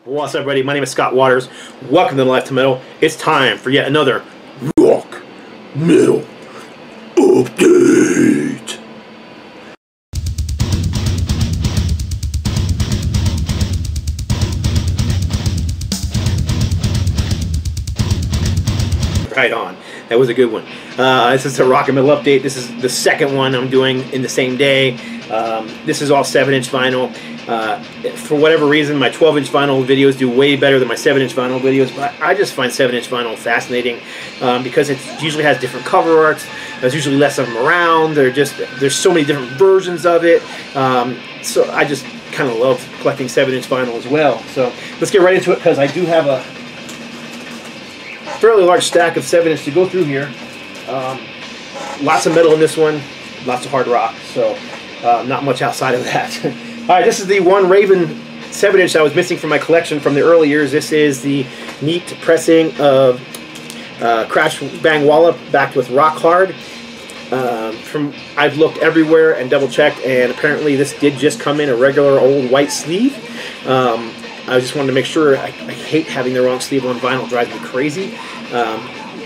What's up, everybody? My name is Scott Waters. Welcome to Life to Metal. It's time for yet another rock metal update. Right on. That was a good one. This is a rock and metal update. This is the second one I'm doing in the same day. This is all 7-inch vinyl. For whatever reason, my 12-inch vinyl videos do way better than my 7-inch vinyl videos, but I just find 7-inch vinyl fascinating because it usually has different cover arts. There's usually less of them around. There's so many different versions of it. So I just kind of love collecting 7-inch vinyl as well. So let's get right into it because I do have a fairly large stack of 7-inch to go through here. Lots of metal in this one, lots of hard rock, so not much outside of that. Alright, this is the one Raven 7-inch I was missing from my collection from the early years. This is the neat pressing of Crash Bang Wallop backed with Rock Hard. I've looked everywhere and double checked, and apparently this did just come in a regular old white sleeve. I just wanted to make sure. I hate having the wrong sleeve on vinyl, it drives me crazy.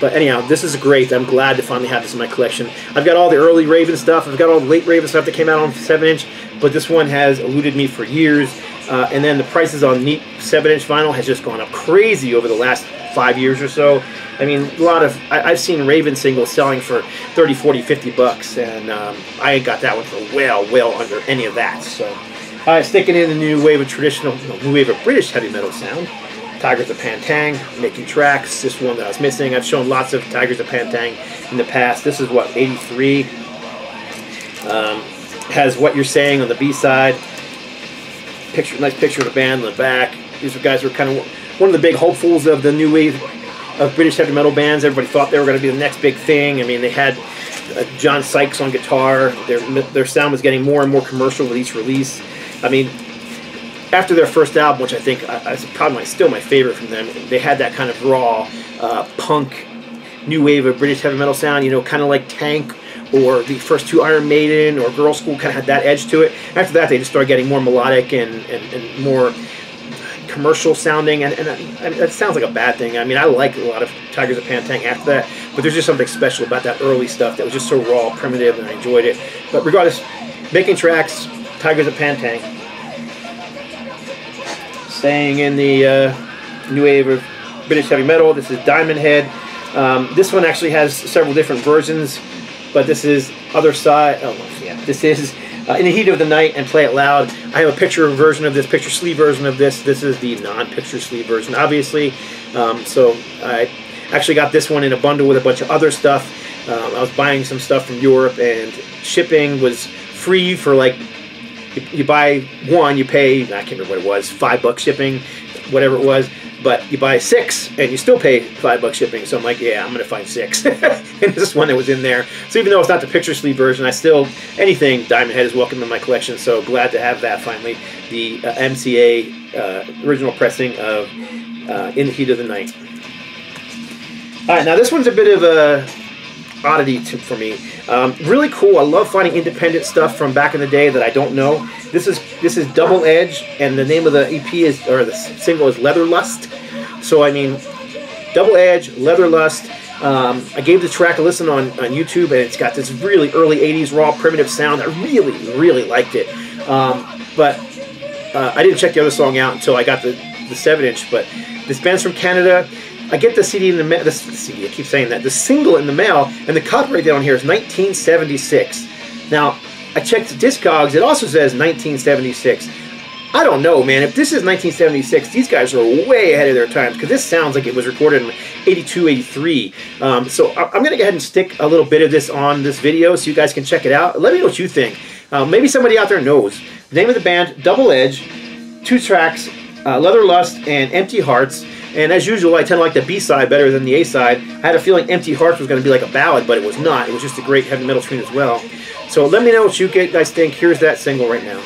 But anyhow, this is great. I'm glad to finally have this in my collection. I've got all the early Raven stuff. I've got all the late Raven stuff that came out on 7-inch, but this one has eluded me for years. And then the prices on neat 7-inch vinyl has just gone up crazy over the last 5 years or so. I mean, I've seen Raven singles selling for 30, 40, 50 bucks, and I ain't got that one for well under any of that. So, sticking in the new wave of new wave of British heavy metal sound. TYGERS of TANG, making tracks. This one that I was missing. I've shown lots of TYGERS of TANG in the past. This is what, 83. Has What You're Saying on the B-side. Nice picture of the band on the back. These guys were kind of one of the big hopefuls of the new wave of British heavy metal bands. Everybody thought they were going to be the next big thing. I mean, they had John Sykes on guitar. Their sound was getting more and more commercial with each release. I mean, after their first album, which I think is probably still my favorite from them, they had that kind of raw punk new wave of British heavy metal sound, you know, kind of like Tank or the first two Iron Maiden or Girl School, kind of had that edge to it. After that, they just started getting more melodic and more commercial sounding, and that sounds like a bad thing. I mean, I like a lot of TYGERS of TANG after that, but there's just something special about that early stuff that was just so raw, primitive, and I enjoyed it. But regardless, making tracks, TYGERS of TANG. Staying in the new wave of British heavy metal, this is Diamond Head. This one actually has several different versions, but this is Other Side. Oh, yeah, this is In the Heat of the Night and Play It Loud. I have a picture version of this, picture sleeve version of this. This is the non-picture sleeve version, obviously. So I actually got this one in a bundle with a bunch of other stuff. I was buying some stuff from Europe, and shipping was free for like. You buy one, you pay, I can't remember what it was, $5 shipping, whatever it was, but you buy 6 and you still pay $5 shipping. So I'm like, yeah, I'm going to find 6. And this is one that was in there. So even though it's not the picture sleeve version, anything Diamond Head is welcome in my collection. So glad to have that finally. The MCA original pressing of In the Heat of the Night. All right, now this one's a bit of a oddity for me. Really cool. I love finding independent stuff from back in the day that I don't know. This is Double Edge, and the name of the EP the single is Leather Lust. So I mean, Double Edge, Leather Lust. I gave the track a listen on YouTube, and it's got this really early 80s raw primitive sound. I really liked it. But I didn't check the other song out until I got the 7-inch. But this band's from Canada. I get the CD in the mail. The CD, I keep saying that. The single in the mail, and the copyright date on here is 1976. Now, I checked Discogs. It also says 1976. I don't know, man. If this is 1976, these guys are way ahead of their times, because this sounds like it was recorded in 82, 83. So I'm going to go ahead and stick a little bit of this on this video so you guys can check it out. Let me know what you think. Maybe somebody out there knows. The name of the band, Double Edge. 2 tracks, Leather Lust and Empty Hearts. And as usual, I tend to like the B-side better than the A-side. I had a feeling Empty Hearts was going to be like a ballad, but it was not. It was just a great heavy metal tune as well. So let me know what you guys think. Here's that single right now.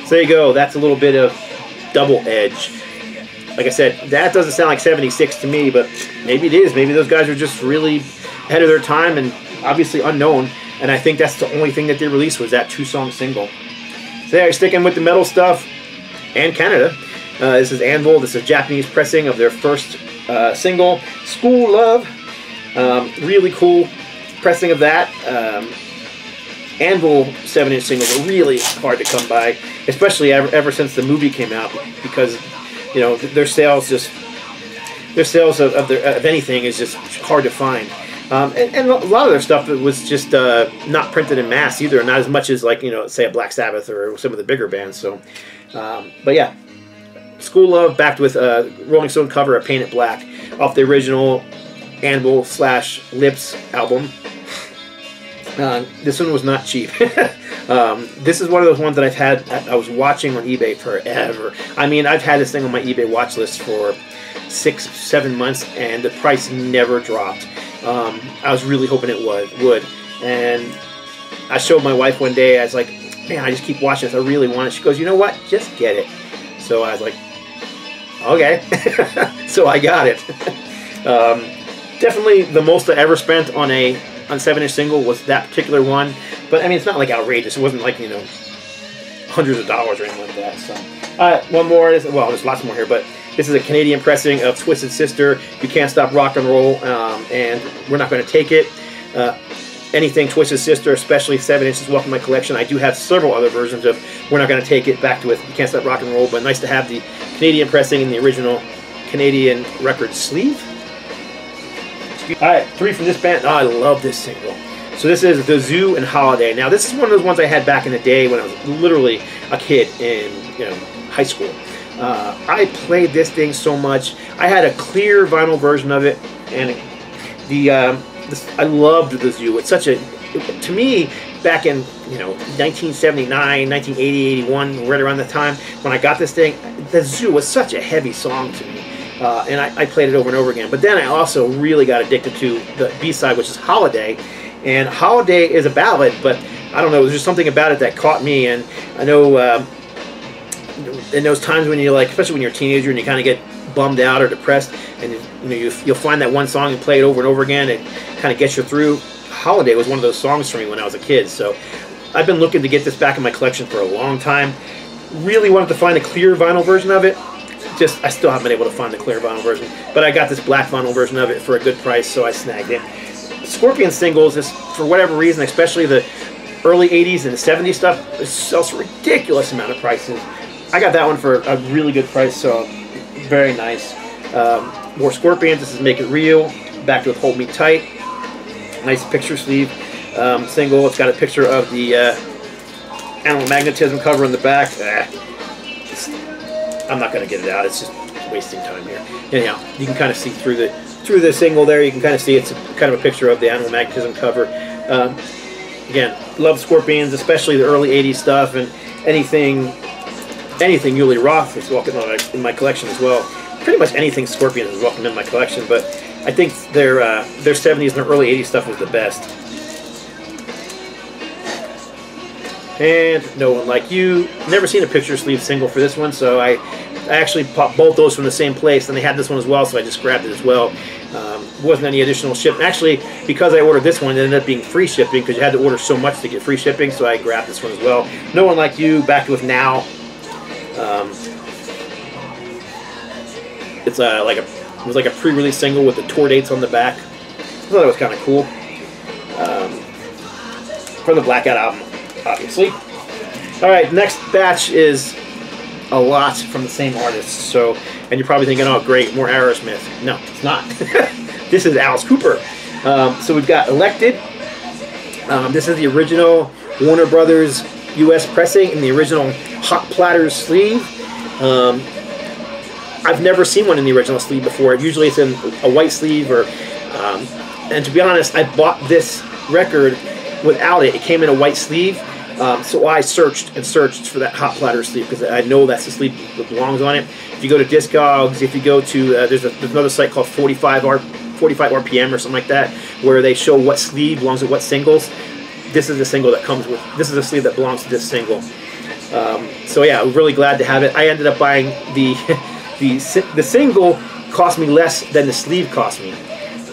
So there you go. That's a little bit of double edge. Like I said, that doesn't sound like 76 to me, but maybe it is. Maybe those guys are just really ahead of their time and obviously unknown. And I think that's the only thing that they released was that 2-song single. So there, sticking with the metal stuff and Canada. This is Anvil. This is a Japanese pressing of their first single, School Love. Really cool pressing of that. Anvil 7-inch singles are really hard to come by, especially ever since the movie came out, because you know their sales of anything is just hard to find. And a lot of their stuff was just not printed in mass either, not as much as, like, you know, say a Black Sabbath or some of the bigger bands. So, but yeah, School Love backed with a Rolling Stone cover of Paint It Black off the original Anvil / Lips album. This one was not cheap. This is one of those ones that I've had. I was watching on eBay forever. I mean, I've had this thing on my eBay watch list for 6-7 months, and the price never dropped. I was really hoping it would. And I showed my wife one day. I was like, man, I just keep watching this. I really want it. She goes, you know what? Just get it. So I was like, okay. So I got it. Definitely the most I ever spent on a 7-inch single was that particular one. But I mean, it's not like outrageous. It wasn't like, you know, hundreds of dollars or anything like that. So one more. Well, there's lots more here, but this is a Canadian pressing of Twisted Sister, You Can't Stop Rock and Roll, and We're Not Going to Take It. Anything Twisted Sister, especially 7 inches, welcome to my collection. I do have several other versions of We're Not Going to Take It, back to with You Can't Stop Rock and Roll, but nice to have the Canadian pressing in the original Canadian record sleeve. Alright, 3 from this band. Oh, I love this single. So this is The Zoo and Holiday. Now, this is one of those ones I had back in the day when I was literally a kid in, you know, high school. I played this thing so much. I had a clear vinyl version of it, and I loved The Zoo. It's such a, to me, back in, you know, 1979, 1980, 81, right around the time when I got this thing, The Zoo was such a heavy song to me. And I played it over and over again. But then I also really got addicted to the B-side, which is Holiday. And Holiday is a ballad, but I don't know, there's just something about it that caught me. And I know in those times when you're like, especially when you're a teenager and you kind of get bummed out or depressed, and you know, you'll find that one song and play it over and over again, and kind of gets you through. Holiday was one of those songs for me when I was a kid. So I've been looking to get this back in my collection for a long time. Really wanted to find a clear vinyl version of it. Just, I still haven't been able to find the clear vinyl version, but I got this black vinyl version of it for a good price, so I snagged it. Scorpion singles, is, for whatever reason, especially the early 80s and the 70s stuff, it sells a ridiculous amount of prices. I got that one for a really good price, so very nice. More Scorpions. This is Make It Real, backed with Hold Me Tight. Nice picture sleeve single. It's got a picture of the Animal Magnetism cover in the back. I'm not going to get it out. It's just wasting time here. Anyhow, you can kind of see through the single there. You can kind of see it's kind of a picture of the Animal Magnetism cover. Again, love Scorpions, especially the early 80s stuff, and anything Uli Roth is welcome in my collection as well. Pretty much anything Scorpions is welcome in my collection, but I think their 70s and their early 80s stuff was the best. And No One Like You. Never seen a picture sleeve single for this one, so I actually popped both those from the same place, and they had this one as well, so I just grabbed it as well. Wasn't any additional shipping. Actually, because I ordered this one, it ended up being free shipping, because you had to order so much to get free shipping, so I grabbed this one as well. No One Like You, backed with Now. It's it was like a pre-release single with the tour dates on the back. I thought it was kind of cool. From the Blackout album, obviously. All right, next batch is a lot from the same artist. So, and you're probably thinking, oh, great, more Aerosmith. No, it's not. This is Alice Cooper. So we've got Elected. This is the original Warner Brothers U.S. pressing in the original Hot Platters sleeve. I've never seen one in the original sleeve before. Usually it's in a white sleeve, or and to be honest, I bought this record without it. It came in a white sleeve, so I searched and searched for that Hot Platter sleeve, because I know that's the sleeve that belongs on it. If you go to Discogs, if you go to there's another site called 45 RPM or something like that, where they show what sleeve belongs to what singles. This is the single that comes with. This is the sleeve that belongs to this single. So yeah, I'm really glad to have it. I ended up buying the the single cost me less than the sleeve cost me,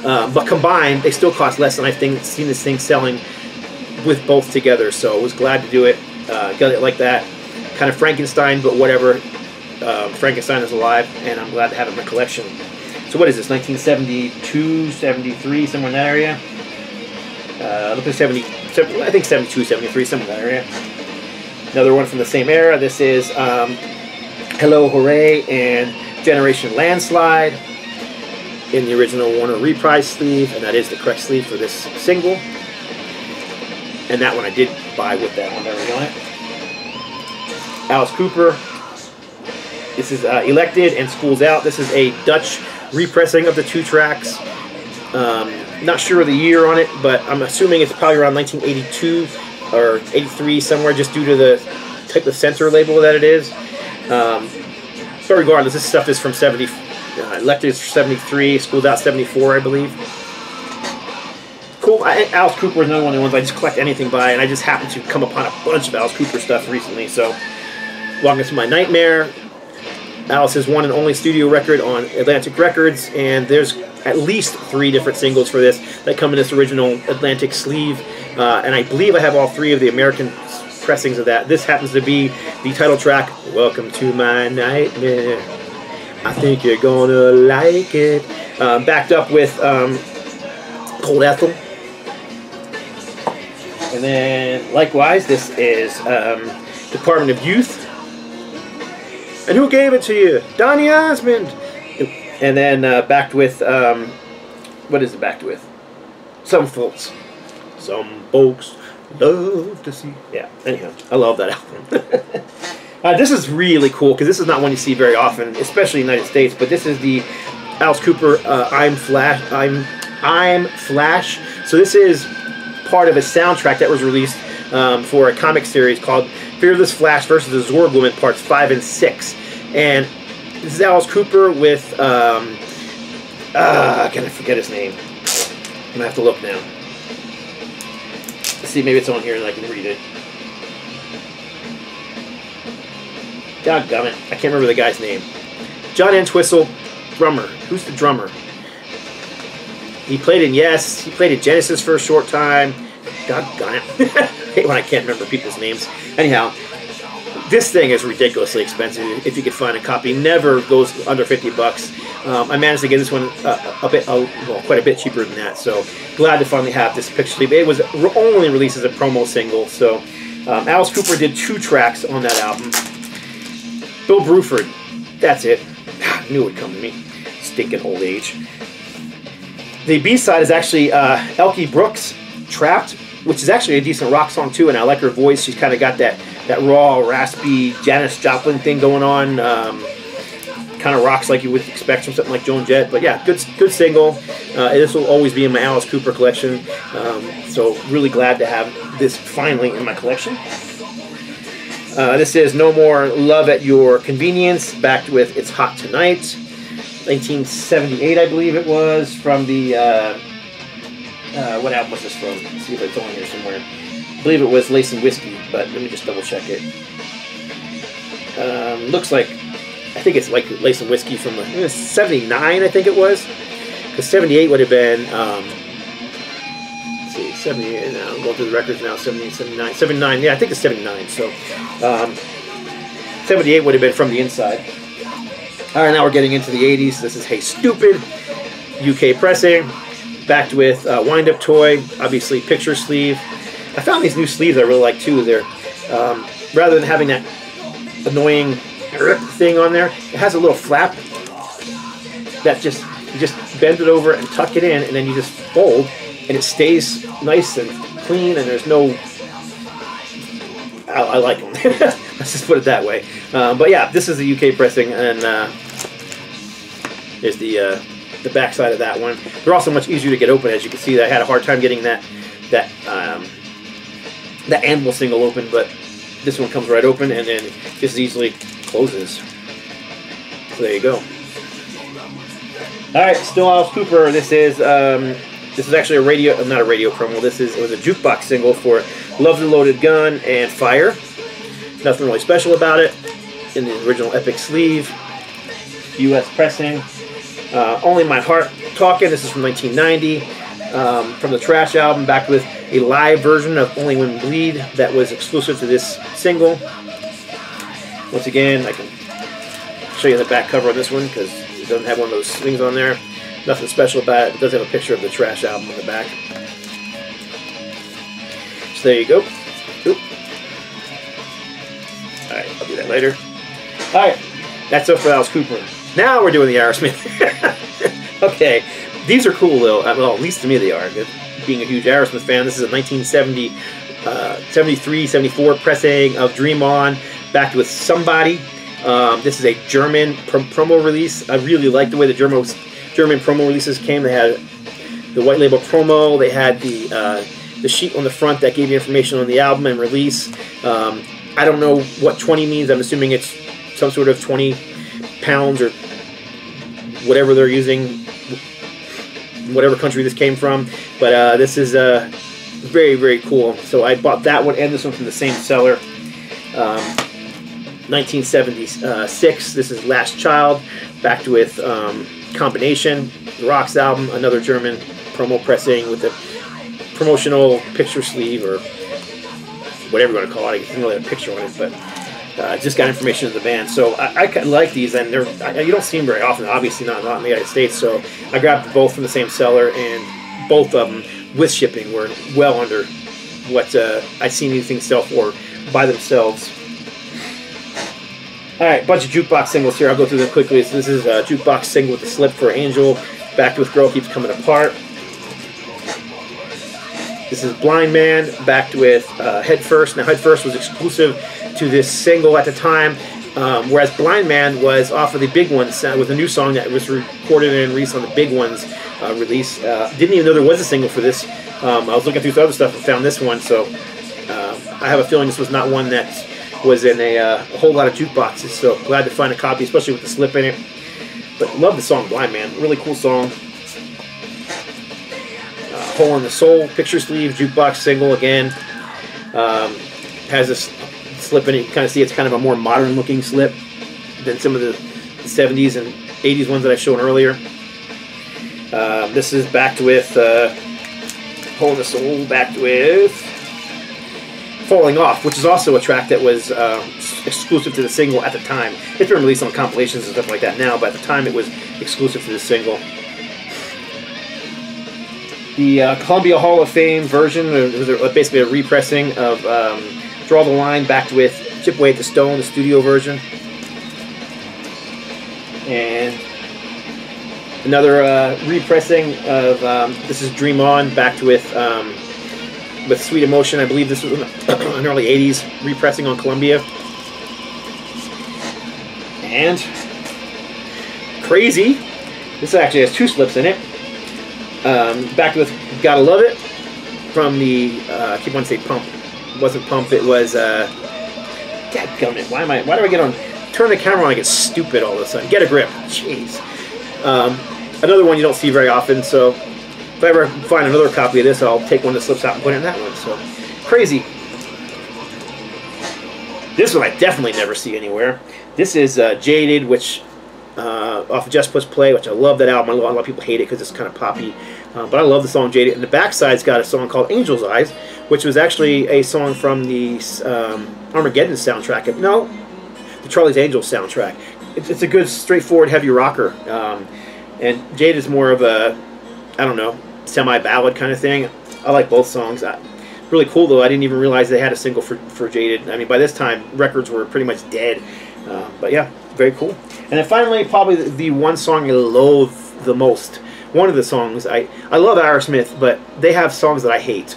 but combined they still cost less than I've seen this thing selling with both together. So I was glad to do it. Got it like that, kind of Frankenstein, but whatever. Frankenstein is alive, and I'm glad to have it in my collection. So what is this? 1972, 73, somewhere in that area. Look at 70. I think 72, 73, somewhere in that area. Another one from the same era. This is Hello, Hooray, and Generation Landslide in the original Warner Reprise sleeve, and that is the correct sleeve for this single. And that one I did buy with that one already on it. Alice Cooper. This is Elected and Schools Out. This is a Dutch repressing of the 2 tracks. Not sure of the year on it, but I'm assuming it's probably around 1982 or 83 somewhere, just due to the type of center label that it is. But regardless, this stuff is from 70. Elected is 73, Schools Out 74, I believe. Cool. Alice Cooper is another one of the ones I just collect anything by, and I just happened to come upon a bunch of Alice Cooper stuff recently. So, Welcome to My Nightmare. Alice's one and only studio record on Atlantic Records, and there's at least 3 different singles for this that come in this original Atlantic sleeve, and I believe I have all 3 of the American pressings of that. This happens to be the title track, Welcome to My Nightmare. I think you're gonna like it. Backed up with Cold Ethel. And then, likewise, this is Department of Youth. And who gave it to you? Donny Osmond. And then backed with, what is it backed with? Some folks. Some folks love to see. Yeah, anyhow, I love that album. This is really cool, because this is not one you see very often, especially in the United States, but this is the Alice Cooper I'm Flash. So this is part of a soundtrack that was released for a comic series called Fearless Flash versus the Zorg Woman Parts 5 and 6. And this is Alice Cooper with, can I forget his name? I'm going to have to look now. Let's see, maybe it's on here and I can read it. Goddammit, I can't remember the guy's name. John Entwistle, drummer. Who's the drummer? He played in Yes, he played in Genesis for a short time. Doggone it. I hate when I can't remember people's names. Anyhow, this thing is ridiculously expensive. If you could find a copy, never goes under 50 bucks. I managed to get this one quite a bit cheaper than that. So glad to finally have this picture sleeve. It was only released as a promo single. So Alice Cooper did 2 tracks on that album. Bill Bruford, that's it. I knew it would come to me. Stinking old age. The B-side is actually Elkie Brooks, Trapped, which is actually a decent rock song too, and I like her voice. She's kind of got that raw, raspy Janis Joplin thing going on. Kind of rocks like you would expect from something like Joan Jett. But yeah, good single. This will always be in my Alice Cooper collection. So really glad to have this finally in my collection. This is No More Love at Your Convenience, backed with It's Hot Tonight. 1978, I believe it was, from the, what album was this from? Let's see if it's on here somewhere. I believe it was Lace and Whiskey, but let me just double check it. Looks like, I think it's like Lace and Whiskey from 79, I think it was. Because 78 would have been, let's see, 78, now I'm going through the records now, 78, 79, 79, yeah, I think it's 79, so 78 would have been From the Inside. Alright, now we're getting into the 80s. This is Hey Stupid, UK pressing, backed with Wind Up Toy, obviously picture sleeve. I found these new sleeves I really like too. They're, rather than having that annoying thing on there, it has a little flap that you just bend it over and tuck it in, and then you just fold, and it stays nice and clean, and there's no... I like them. Let's just put it that way. But yeah, this is the UK pressing, and there's the back side of that one. They're also much easier to get open, as you can see. I had a hard time getting that Anvil single open, but this one comes right open, and then just easily closes. So there you go. All right, still Alice Cooper. This is actually a radio, not a radio promo. It was a jukebox single for Love the Loaded Gun and Fire. Nothing really special about it. In the original Epic sleeve, U.S. pressing. Only My Heart Talking. This is from 1990. From the Trash album, back with a live version of Only Women Bleed that was exclusive to this single. Once again, I can show you the back cover on this one because it doesn't have one of those things on there. Nothing special about it. It does have a picture of the Trash album on the back. So there you go. Oop. Alright, I'll do that later. Alright, that's it for Alice Cooper. Now we're doing the Aerosmith. Okay, these are cool though. Well, at least to me they are. Being a huge Aerosmith fan, this is a 1970, 73, 74 pressing of Dream On, backed with Somebody. This is a German promo release. I really like the way the German promo releases came. They had the white label promo. They had the sheet on the front that gave you information on the album and release. I don't know what 20 means. I'm assuming it's some sort of 20 pounds or whatever they're using, whatever country this came from. But this is very, very cool. So I bought that one and this one from the same seller. 1976. This is Last Child, backed with Combination, the Rocks album, another German promo pressing with the promotional picture sleeve or whatever you want to call it. I didn't really have a picture on it, but just got information of the band. So I like these, and you don't see them very often. Obviously, not in the United States. So I grabbed both from the same seller, and both of them with shipping were well under what I've seen these things sell for by themselves. All right, bunch of jukebox singles here. I'll go through them quickly. So this is a jukebox single with the slip for Angel, backed with Girl Keeps Coming Apart. This is Blind Man, backed with Head First. Now, Head First was exclusive to this single at the time, whereas Blind Man was off of the Big Ones with a new song that was recorded and released on the Big Ones release. Didn't even know there was a single for this. I was looking through other stuff and found this one, so I have a feeling this was not one that was in a whole lot of jukeboxes, so glad to find a copy, especially with the slip in it. But love the song Blind Man, really cool song. Hole in the Soul, picture sleeve, jukebox single again. Has this slip in it. You kind of see it's kind of a more modern looking slip than some of the 70s and 80s ones that I showed earlier. This is backed with Hole in the Soul, backed with Falling Off, which is also a track that was exclusive to the single at the time. It's been released on compilations and stuff like that now, but at the time it was exclusive to the single. The Columbia Hall of Fame version was basically a repressing of Draw the Line, backed with Chip Away at the Stone, the studio version. And another repressing of this is Dream On, backed with Sweet Emotion. I believe this was an early 80s repressing on Columbia. And Crazy. This actually has two slips in it. Backed with Gotta Love It from the I keep wanting to say Pump. It wasn't Pump, it was dadgummit. Why do I get on turn the camera on and I get stupid all of a sudden? Get a Grip. Jeez. Another one you don't see very often, so if I ever find another copy of this, I'll take one that slips out and put it in that one. So Crazy. This one I definitely never see anywhere. This is Jaded, which off of Just Push Play, which I love that album. A lot of people hate it because it's kind of poppy, but I love the song Jaded. And the backside's got a song called Angel's Eyes, which was actually a song from the Armageddon soundtrack. No, the Charlie's Angels soundtrack. It's a good, straightforward, heavy rocker. And Jaded is more of a, I don't know, semi-ballad kind of thing. I like both songs. Really cool, though. I didn't even realize they had a single for Jaded. I mean, by this time, records were pretty much dead. But yeah, very cool. And then finally, probably the one song I loathe the most. One of the songs, I love Aerosmith, but they have songs that I hate.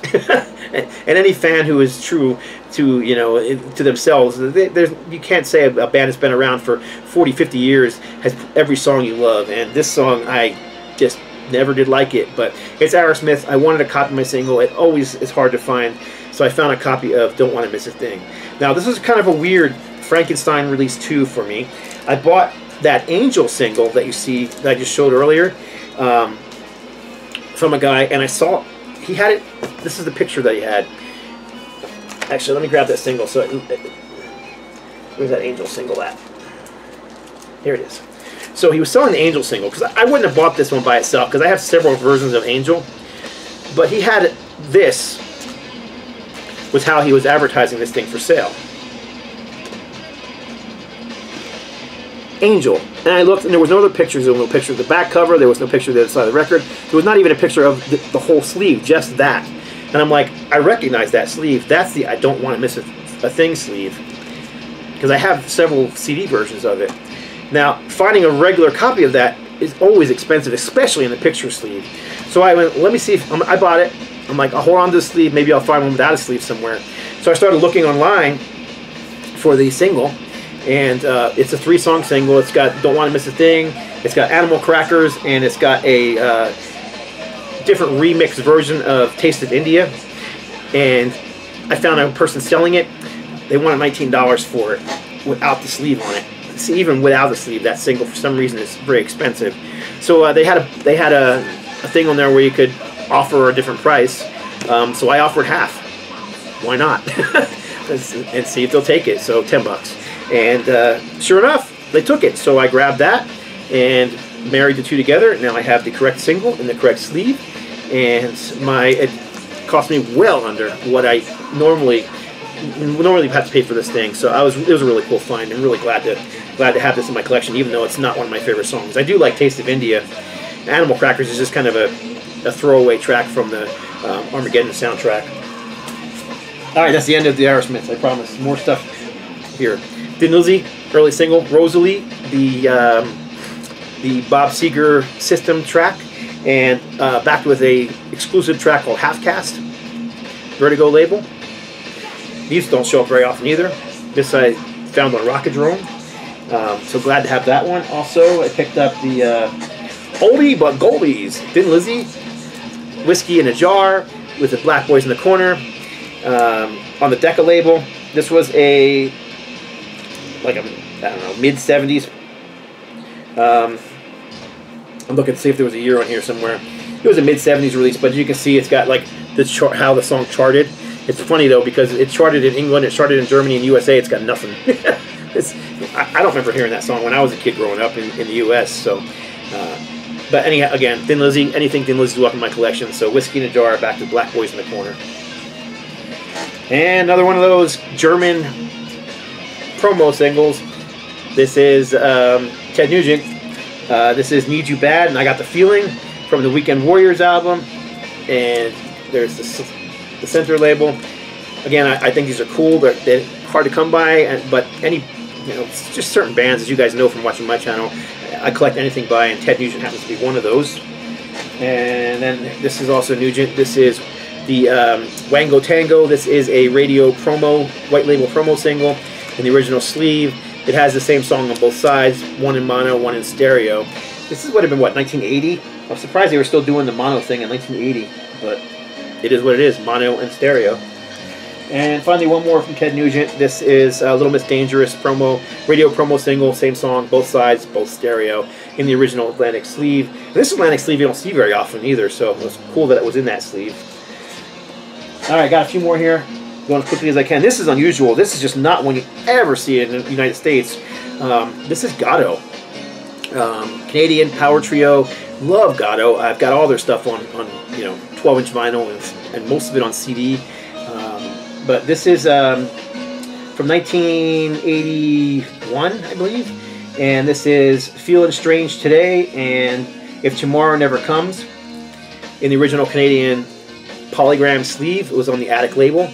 And any fan who is true to, to themselves, you can't say a band that's been around for 40, 50 years has every song you love. And this song, I just never did like it, but it's Aerosmith. I wanted to copy my single. It always is hard to find, so I found a copy of Don't Want to Miss a Thing. Now, this is kind of a weird Frankenstein release 2 for me. I bought that Angel single that you see that I just showed earlier from a guy, and I saw he had it. This is the picture that he had. Actually, let me grab that single. So Where's that Angel single at? Here it is. So he was selling the Angel single, because I wouldn't have bought this one by itself, because I have several versions of Angel. But he had this, was how he was advertising this thing for sale. Angel. And I looked, and there was no other pictures. There was no picture of the back cover. There was no picture of the other side of the record. There was not even a picture of the whole sleeve, just that. And I'm like, I recognize that sleeve. That's the I don't want to miss a thing sleeve. Because I have several CD versions of it. Now, finding a regular copy of that is always expensive, especially in the picture sleeve. So I went, let me see if I bought it. I'm like, I'll hold on to the sleeve. Maybe I'll find one without a sleeve somewhere. So I started looking online for the single. And it's a 3-song single. It's got Don't Want to Miss a Thing. It's got Animal Crackers. And it's got a different remix version of Taste of India. And I found a person selling it. They wanted $19 for it without the sleeve on it. See, even without the sleeve, that single for some reason is very expensive. So they had a thing on there where you could offer a different price. So I offered half. Why not? And see if they'll take it. So $10. And sure enough, they took it. So I grabbed that and married the two together. Now I have the correct single and the correct sleeve. And it cost me well under what I normally have to pay for this thing. So it was a really cool find. I'm really glad to have this in my collection, even though it's not one of my favorite songs. I do like Taste of India. Animal Crackers is just kind of a throwaway track from the Armageddon soundtrack. All right, that's the end of the AEROSMITH. I promise. More stuff here. Thin Lizzy, early single. Rosalie, the Bob Seger system track, and backed with a exclusive track called Half Cast, Vertigo label. These don't show up very often either. This I found on Rockadrome. So glad to have that one. Also, I picked up the oldie but goldies, Thin Lizzy, Whiskey in a Jar with the Black Boys in the Corner on the Decca label. This was I don't know, mid-70s. I'm looking to see if there was a year on here somewhere. It was a mid-70s release, but you can see it's got like how the song charted. It's funny though, because it charted in England, it charted in Germany and USA. It's got nothing. I don't remember hearing that song when I was a kid growing up in the US. So, but anyhow, again, Thin Lizzy, anything Thin Lizzy's welcome in my collection. So Whiskey in a Jar, back to Black Boys in the Corner, and another one of those German promo singles. This is Ted Nugent. This is Need You Bad, and I Got the Feeling from the Weekend Warriors album. And there's the center label. Again, I think these are cool. They're hard to come by, but it's just certain bands, as you guys know from watching my channel, I collect anything by, and Ted Nugent happens to be one of those. And then this is also Nugent. This is the Wango Tango. This is a radio promo, white label promo single in the original sleeve. It has the same song on both sides, one in mono, one in stereo. This would have been, what, 1980? I'm surprised they were still doing the mono thing in 1980, but it is what it is, mono and stereo. And finally, one more from Ted Nugent. This is Little Miss Dangerous promo, radio promo single, same song, both sides, both stereo, in the original Atlantic sleeve. And this Atlantic sleeve you don't see very often either, so it was cool that it was in that sleeve. All right, got a few more here. Going as quickly as I can. This is unusual. This is just not one you ever see in the United States. This is Goddo. Canadian power trio. Love Goddo. I've got all their stuff on 12-inch vinyl and most of it on CD. But this is from 1981, I believe. And this is Feeling Strange Today and If Tomorrow Never Comes. In the original Canadian polygram sleeve. It was on the Attic label.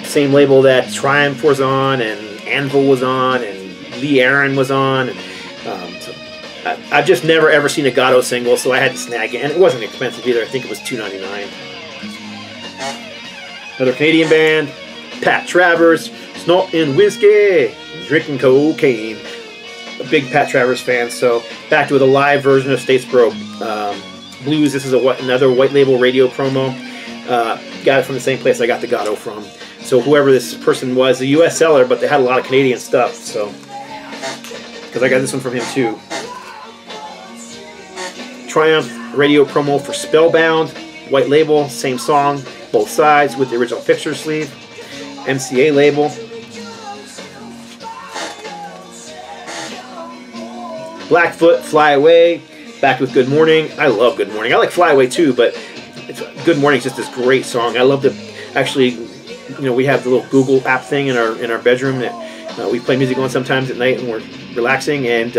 Same label that Triumph was on, and Anvil was on, and Lee Aaron was on. And, so I've just never ever seen a Goddo single, so I had to snag it, and it wasn't expensive either. I think it was $2.99. Another Canadian band, Pat Travers, Snortin' Whiskey, Drinking Cocaine. A big Pat Travers fan, so back with a live version of Statesboro Blues. This is another white label radio promo. Got it from the same place I got the Goddo from. So whoever this person was, a U.S. seller, but they had a lot of Canadian stuff. So, because I got this one from him too. Triumph radio promo for Spellbound, white label, same song, both sides with the original picture sleeve. MCA label. Blackfoot, Fly Away, back with Good Morning. I love Good Morning. I like Fly Away too, but Good Morning is just this great song. I love to actually, you know, we have the little Google app thing in our bedroom that we play music on sometimes at night when we're relaxing, and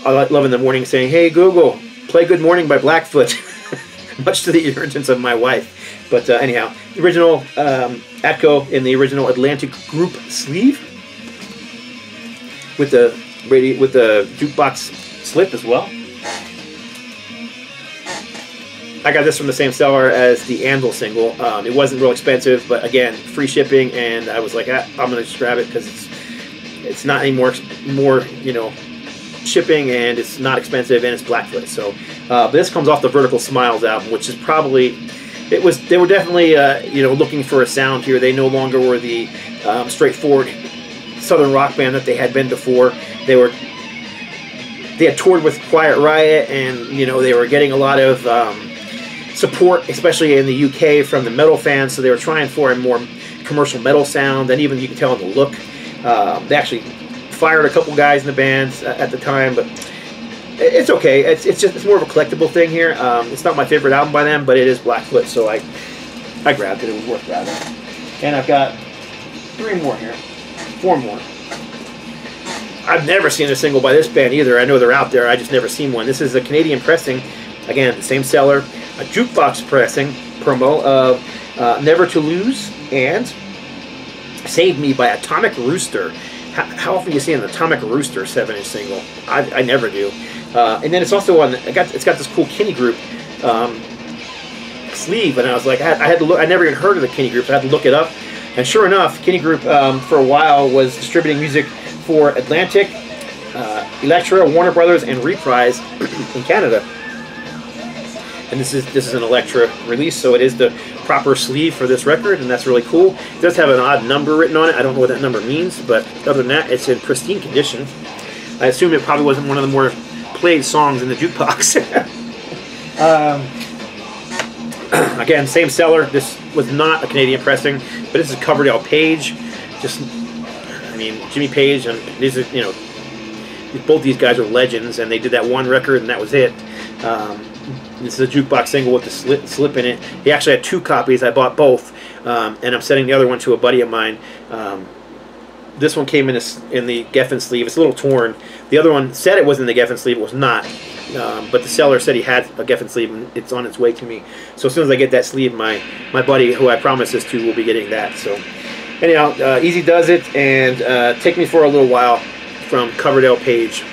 I love in the morning saying, "Hey Google, play Good Morning by Blackfoot," much to the irritance of my wife. But anyhow, the original Atco in the original Atlantic Group sleeve with the jukebox slip as well. I got this from the same seller as the Anvil single. It wasn't real expensive, but again, free shipping, and I was like, I'm gonna just grab it because it's not any more you know, shipping, and it's not expensive, and it's Blackfoot. So this comes off the Vertical Smiles album, which is probably, they were definitely you know, looking for a sound here. They no longer were the straightforward Southern rock band that they had been before. They had toured with Quiet Riot, and you know, they were getting a lot of support, especially in the UK, from the metal fans. So they were trying for a more commercial metal sound, and even you can tell in the look. They actually fired a couple guys in the band at the time, but it's okay. It's more of a collectible thing here. It's not my favorite album by them, but it is Blackfoot, so I grabbed it. It was worth grabbing. And I've got 3 more here, 4 more. I've never seen a single by this band either. I know they're out there. I just never seen one. This is a Canadian pressing. Again, the same seller. A jukebox pressing promo of Never to Lose and Save Me by Atomic Rooster. How often do you see an Atomic Rooster 7-inch single? I never do. And then it's also on. It's got this cool Kinney Group sleeve, and I was like, I had to look. I never even heard of the Kinney Group. So I had to look it up, and sure enough, Kinney Group for a while was distributing music for Atlantic, Elektra, Warner Brothers, and Reprise in Canada. And this is an Elektra release, so it is the proper sleeve for this record, and that's really cool. It does have an odd number written on it. I don't know what that number means, but other than that, it's in pristine condition. I assume it probably wasn't one of the more played songs in the jukebox. Again, same seller. This was not a Canadian pressing, but this is Coverdale Page. Just, I mean, Jimmy Page, and these are, you know, both these guys are legends, and they did that one record, and that was it. This is a jukebox single with the slip in it. He actually had 2 copies. I bought both, and I'm sending the other one to a buddy of mine. This one came in the Geffen sleeve. It's a little torn. The other one said it was in the Geffen sleeve. It was not. But the seller said he had a Geffen sleeve, and it's on its way to me. So as soon as I get that sleeve, my buddy, who I promised this to, will be getting that. So anyhow, Easy Does It, and Take Me For a Little While from Coverdale Page.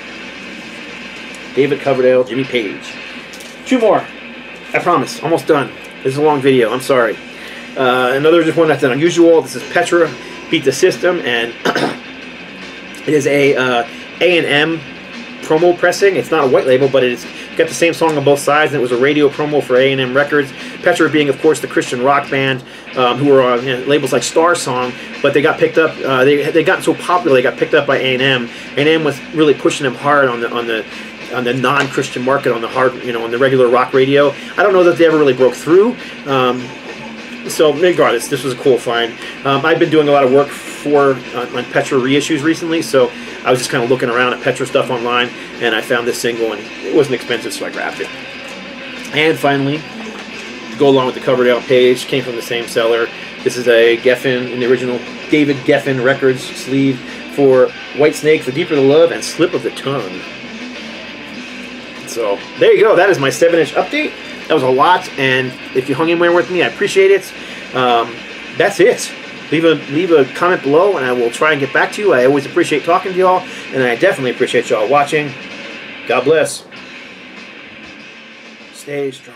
David Coverdale, Jimmy Page. 2 more. I promise. Almost done. This is a long video. I'm sorry. Another just one that's unusual. This is Petra, Beat the System, and it is a A&M promo pressing. It's not a white label, but it's got the same song on both sides, and it was a radio promo for A&M Records. Petra being, of course, the Christian rock band who were on labels like Star Song, but they got picked up. They got so popular they got picked up by A&M. A&M was really pushing them hard on the non-Christian market, on the hard, you know, on the regular rock radio. I don't know that they ever really broke through. So regardless, this was a cool find. I've been doing a lot of work on Petra reissues recently, so I was just kind of looking around at Petra stuff online, and I found this single, and it wasn't expensive, so I grabbed it. And finally, to go along with the Coverdale Page, came from the same seller. This is a Geffen, in the original David Geffen Records sleeve for Whitesnake, For Deeper the Love, and Slip of the Tongue. So there you go. That is my 7-inch update. That was a lot, and if you hung in there with me, I appreciate it. That's it. Leave a comment below, and I will try and get back to you. I always appreciate talking to y'all, and I definitely appreciate y'all watching. God bless. Stay strong.